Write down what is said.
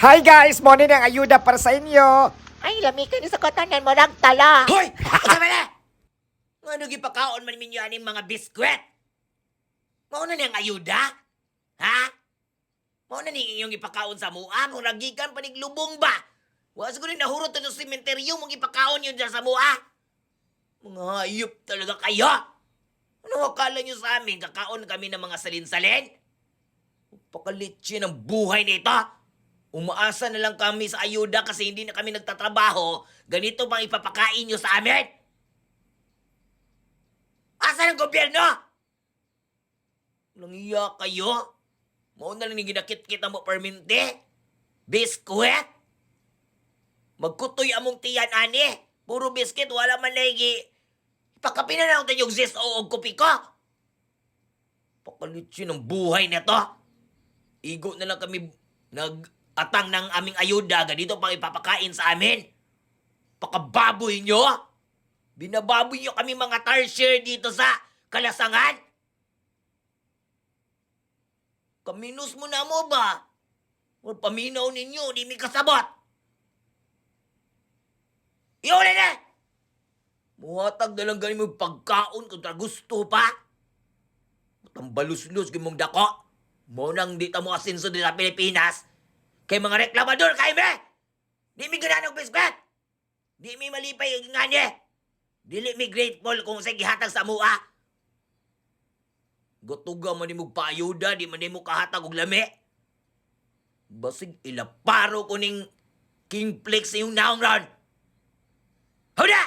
Hi guys! Morning ang ayuda para sa inyo! Ay, lami ka ni sa katanan mo nagtala. Hoy! Asa ba na? Nga gipakaon man ninyo aning mga biskwit? Mauna niyang ayuda? Ha? Mauna ni inyong ipakaon sa mua? Kung nagikan paniglubong ba? Wa siguro nahurot sa sementeryo mong ipakaon yun dyan sa mua? Mga hayop talaga kayo! Ano akala nyo sa amin? Kakaon kami ng mga salin-salin? Pakalitsi ng buhay nito! Umaasa na lang kami sa ayuda kasi hindi na kami nagtatrabaho. Ganito bang ipapakain nyo sa amin? Asa ng gobyerno? Nangiya kayo? Mauna lang ni ginakit-kit mo perminti? Biskwit? Magkutoy among tiyan, ani? Puro biscuit, wala man lagi. Ipakapin na lang tayo yung zest o kopi ko. Pakalitsi ng buhay na to. Igo na lang kami nag-atang ng aming ayuda, ganito pang ipapakain sa amin. Pakababoy nyo? Binababoy nyo kami mga tarsier dito sa Kalasangan? Kaminus mo na mo ba? O paminaw ninyo, di mi kasabot. Iulit na! Muhatag na lang ganin mo pagkaon kung gusto pa. Tambalus-lus gimong dako. Mo nang di ta mo asinso din sa Pilipinas. Kay mga reklamador, kay me! Di mi gananog biskwit! Di mi malipay nga niya! Dili mi grateful kung sa gihatag sa mua. Gotuga man ni mo paayuda, di man ni mo kahatag og lami. Basig ilaparo ko ning King Flex yung naong ron. Huda!